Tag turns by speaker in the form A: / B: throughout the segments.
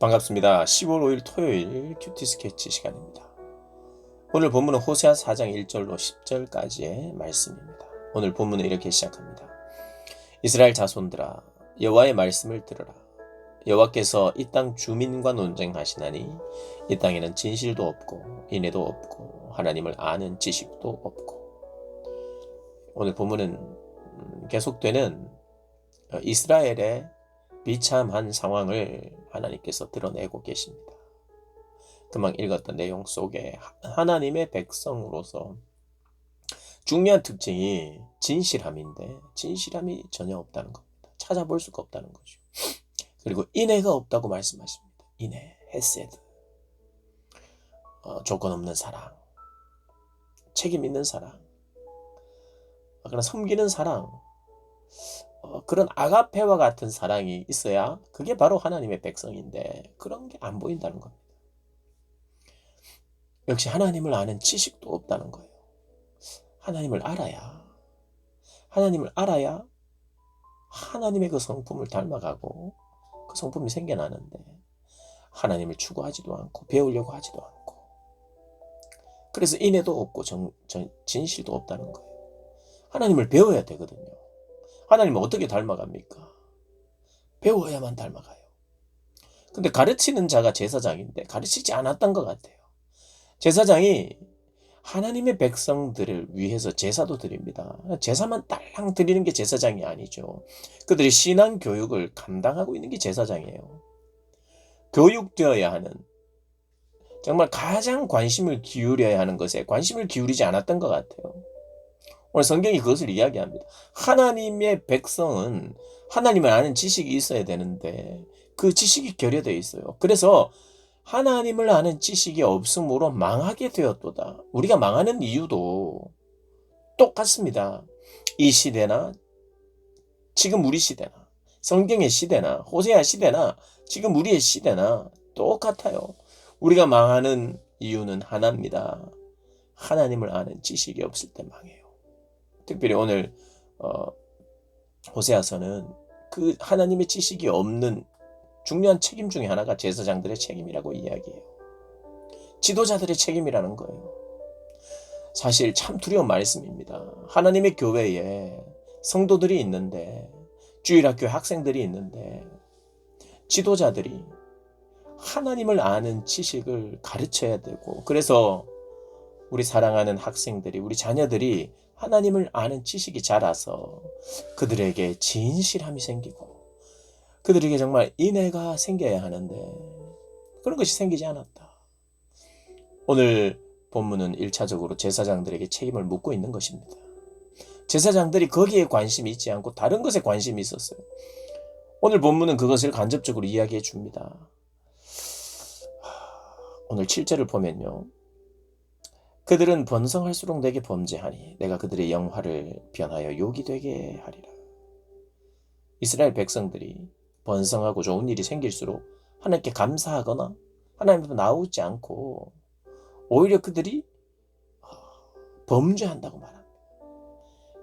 A: 반갑습니다. 10월 5일 토요일 큐티 스케치 시간입니다. 오늘 본문은 호세아 4장 1절로 10절까지의 말씀입니다. 오늘 본문은 이렇게 시작합니다. 이스라엘 자손들아 여호와의 말씀을 들으라. 여호와께서 이 땅 주민과 논쟁하시나니 이 땅에는 진실도 없고 인애도 없고 하나님을 아는 지식도 없고. 오늘 본문은 계속되는 이스라엘의 비참한 상황을 하나님께서 드러내고 계십니다. 금방 읽었던 내용 속에 하나님의 백성으로서 중요한 특징이 진실함인데 진실함이 전혀 없다는 겁니다. 찾아볼 수가 없다는 거죠. 그리고 인애가 없다고 말씀하십니다. 인애, 헤세드, 조건 없는 사랑, 책임 있는 사랑, 그런 섬기는 사랑, 그런 아가페와 같은 사랑이 있어야 그게 바로 하나님의 백성인데 그런 게 안 보인다는 겁니다. 역시 하나님을 아는 지식도 없다는 거예요. 하나님을 알아야 하나님의 그 성품을 닮아가고 그 성품이 생겨나는데 하나님을 추구하지도 않고 배우려고 하지도 않고, 그래서 인애도 없고 진실도 없다는 거예요. 하나님을 배워야 되거든요. 하나님은 어떻게 닮아갑니까? 배워야만 닮아가요. 근데 가르치는 자가 제사장인데 가르치지 않았던 것 같아요. 제사장이 하나님의 백성들을 위해서 제사도 드립니다. 제사만 딸랑 드리는 게 제사장이 아니죠. 그들이 신앙 교육을 감당하고 있는 게 제사장이에요. 교육되어야 하는, 정말 가장 관심을 기울여야 하는 것에 관심을 기울이지 않았던 것 같아요. 오늘 성경이 그것을 이야기합니다. 하나님의 백성은 하나님을 아는 지식이 있어야 되는데 그 지식이 결여되어 있어요. 그래서 하나님을 아는 지식이 없음으로 망하게 되었도다. 우리가 망하는 이유도 똑같습니다. 이 시대나 지금 우리 시대나 성경의 시대나 호세아 시대나 지금 우리의 시대나 똑같아요. 우리가 망하는 이유는 하나입니다. 하나님을 아는 지식이 없을 때 망해요. 특별히 오늘 호세아서는 그 하나님의 지식이 없는 중요한 책임 중에 하나가 제사장들의 책임이라고 이야기해요. 지도자들의 책임이라는 거예요. 사실 참 두려운 말씀입니다. 하나님의 교회에 성도들이 있는데, 주일학교 학생들이 있는데 지도자들이 하나님을 아는 지식을 가르쳐야 되고, 그래서 우리 사랑하는 학생들이, 우리 자녀들이 하나님을 아는 지식이 자라서 그들에게 진실함이 생기고 그들에게 정말 인애가 생겨야 하는데 그런 것이 생기지 않았다. 오늘 본문은 1차적으로 제사장들에게 책임을 묻고 있는 것입니다. 제사장들이 거기에 관심이 있지 않고 다른 것에 관심이 있었어요. 오늘 본문은 그것을 간접적으로 이야기해 줍니다. 오늘 7절을 보면요. 그들은 번성할수록 내게 범죄하니 내가 그들의 영화를 변하여 욕이 되게 하리라. 이스라엘 백성들이 번성하고 좋은 일이 생길수록 하나님께 감사하거나 하나님 앞에 나오지 않고 오히려 그들이 범죄한다고 말합니다.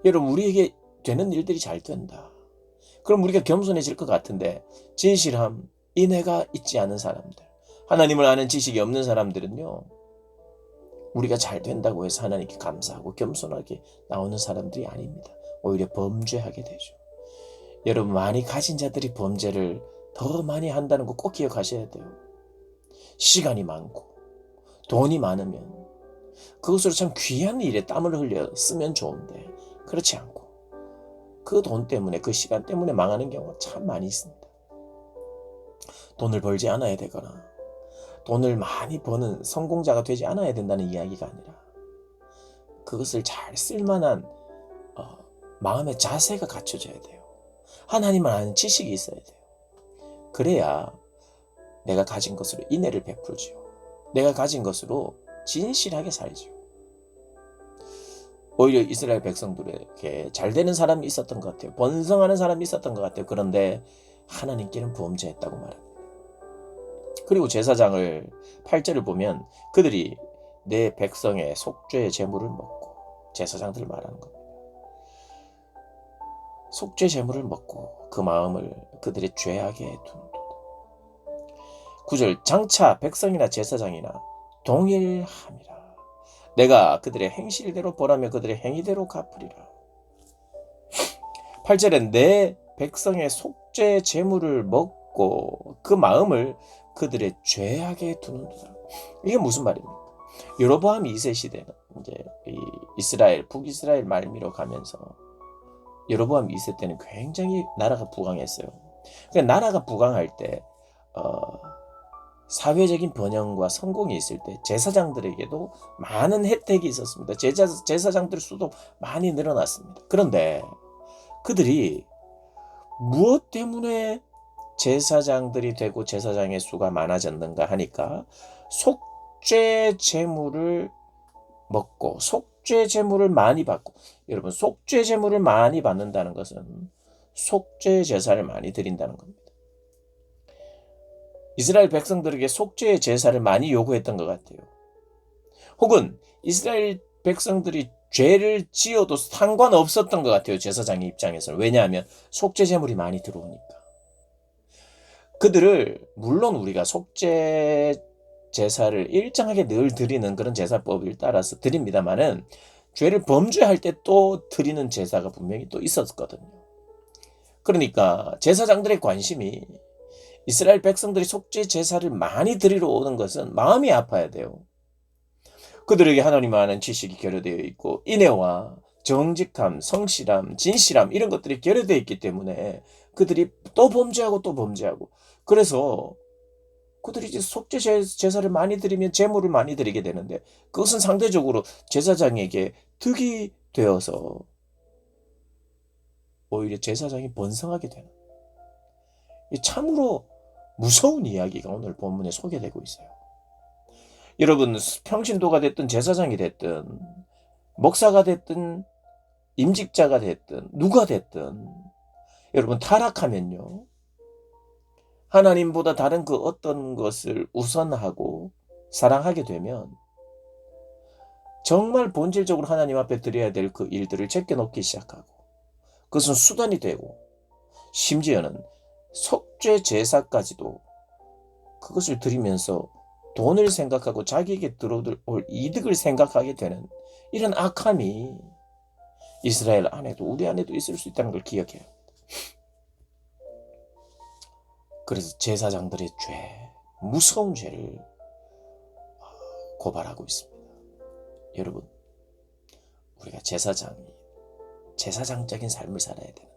A: 여러분, 우리에게 되는 일들이 잘 된다. 그럼 우리가 겸손해질 것 같은데 진실함, 인애가 있지 않은 사람들, 하나님을 아는 지식이 없는 사람들은요, 우리가 잘 된다고 해서 하나님께 감사하고 겸손하게 나오는 사람들이 아닙니다. 오히려 범죄하게 되죠. 여러분, 많이 가진 자들이 범죄를 더 많이 한다는 거 꼭 기억하셔야 돼요. 시간이 많고 돈이 많으면 그것으로 참 귀한 일에 땀을 흘려 쓰면 좋은데 그렇지 않고 그 돈 때문에, 그 시간 때문에 망하는 경우가 참 많이 있습니다. 돈을 벌지 않아야 되거나 돈을 많이 버는 성공자가 되지 않아야 된다는 이야기가 아니라 그것을 잘 쓸만한 마음의 자세가 갖춰져야 돼요. 하나님을 아는 지식이 있어야 돼요. 그래야 내가 가진 것으로 인애를 베풀지요. 내가 가진 것으로 진실하게 살지요. 오히려 이스라엘 백성들에게 잘 되는 사람이 있었던 것 같아요. 번성하는 사람이 있었던 것 같아요. 그런데 하나님께는 범죄했다고 말합니다. 그리고 제사장을 8절을 보면 그들이 내 백성의 속죄의 제물을 먹고, 제사장들을 말하는 겁니다. 속죄 제물을 먹고 그 마음을 그들의 죄악에 두는도다. 9절 장차 백성이나 제사장이나 동일함이라. 내가 그들의 행실대로 벌하며 그들의 행위대로 갚으리라. 8절엔 내 백성의 속죄 제물을 먹고 그 마음을 그들의 죄악에 두는도다. 이게 무슨 말입니까? 여로보암 2세 시대는 이제 이스라엘 북이스라엘 말미로 가면서 여로보암 2세 때는 굉장히 나라가 부강했어요. 그러니까 나라가 부강할 때 사회적인 번영과 성공이 있을 때 제사장들에게도 많은 혜택이 있었습니다. 제사장들의 수도 많이 늘어났습니다. 그런데 그들이 무엇 때문에 제사장들이 되고 제사장의 수가 많아졌는가 하니까 속죄 제물을 먹고 속죄 제물을 많이 받고, 여러분 속죄 제물을 많이 받는다는 것은 속죄 제사를 많이 드린다는 겁니다. 이스라엘 백성들에게 속죄의 제사를 많이 요구했던 것 같아요. 혹은 이스라엘 백성들이 죄를 지어도 상관없었던 것 같아요. 제사장의 입장에서는. 왜냐하면 속죄 제물이 많이 들어오니까. 그들을 물론 우리가 속죄 제사를 일정하게 늘 드리는 그런 제사법을 따라서 드립니다만은 죄를 범죄할 때 또 드리는 제사가 분명히 또 있었거든요. 그러니까 제사장들의 관심이 이스라엘 백성들이 속죄 제사를 많이 드리러 오는 것은 마음이 아파야 돼요. 그들에게 하나님을 아는 지식이 결여되어 있고 인애와 정직함, 성실함, 진실함 이런 것들이 결여되어 있기 때문에 그들이 또 범죄하고 또 범죄하고, 그래서 그들이 이제 속죄 제사를 많이 드리면 제물을 많이 드리게 되는데 그것은 상대적으로 제사장에게 득이 되어서 오히려 제사장이 번성하게 되는, 참으로 무서운 이야기가 오늘 본문에 소개되고 있어요. 여러분 평신도가 됐든 제사장이 됐든 목사가 됐든 임직자가 됐든 누가 됐든 여러분 타락하면요, 하나님보다 다른 그 어떤 것을 우선하고 사랑하게 되면 정말 본질적으로 하나님 앞에 드려야 될 그 일들을 제껴놓기 시작하고 그것은 수단이 되고 심지어는 속죄 제사까지도 그것을 드리면서 돈을 생각하고 자기에게 들어올 이득을 생각하게 되는 이런 악함이 이스라엘 안에도 우리 안에도 있을 수 있다는 걸 기억해요. 그래서 제사장들의 죄, 무서운 죄를 고발하고 있습니다. 여러분, 우리가 제사장적인 삶을 살아야 되는데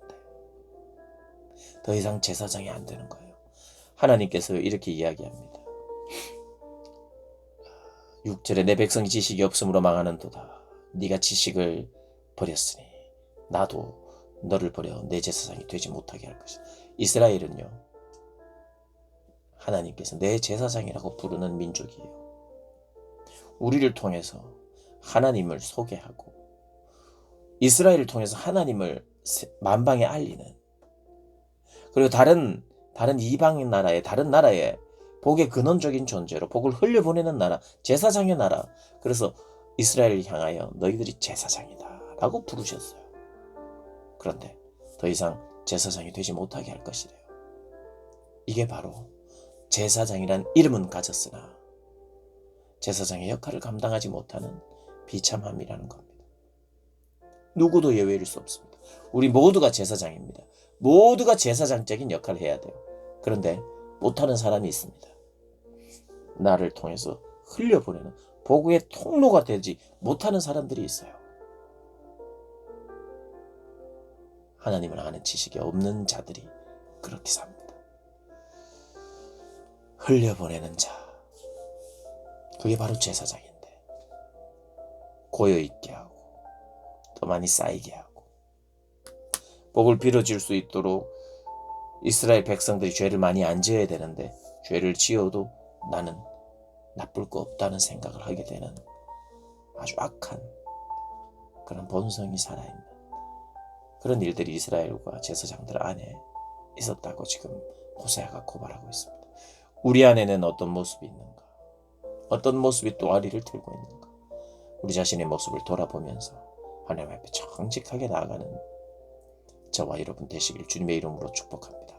A: 더 이상 제사장이 안 되는 거예요. 하나님께서 이렇게 이야기합니다. 6절에 내 백성이 지식이 없으므로 망하는도다. 네가 지식을 버렸으니 나도 너를 버려 내 제사장이 되지 못하게 할 것이다. 이스라엘은요, 하나님께서 내 제사장이라고 부르는 민족이에요. 우리를 통해서 하나님을 소개하고 이스라엘을 통해서 하나님을 만방에 알리는, 그리고 다른 이방 나라에 다른 나라에 복의 근원적인 존재로 복을 흘려보내는 나라, 제사장의 나라. 그래서 이스라엘을 향하여 너희들이 제사장이다 라고 부르셨어요. 그런데 더 이상 제사장이 되지 못하게 할 것이래요. 이게 바로 제사장이란 이름은 가졌으나 제사장의 역할을 감당하지 못하는 비참함이라는 겁니다. 누구도 예외일 수 없습니다. 우리 모두가 제사장입니다. 모두가 제사장적인 역할을 해야 돼요. 그런데 못하는 사람이 있습니다. 나를 통해서 흘려보내는 복의 통로가 되지 못하는 사람들이 있어요. 하나님을 아는 지식이 없는 자들이 그렇게 삽니다. 흘려보내는 자, 그게 바로 제사장인데 고여있게 하고 더 많이 쌓이게 하고 복을 빌어줄 수 있도록 이스라엘 백성들이 죄를 많이 안 지어야 되는데 죄를 지어도 나는 나쁠 거 없다는 생각을 하게 되는 아주 악한 그런 본성이 살아있는 그런 일들이 이스라엘과 제사장들 안에 있었다고 지금 호세아가 고발하고 있습니다. 우리 안에는 어떤 모습이 있는가? 어떤 모습이 또아리를 들고 있는가? 우리 자신의 모습을 돌아보면서 하나님 앞에 정직하게 나아가는 저와 여러분 되시길 주님의 이름으로 축복합니다.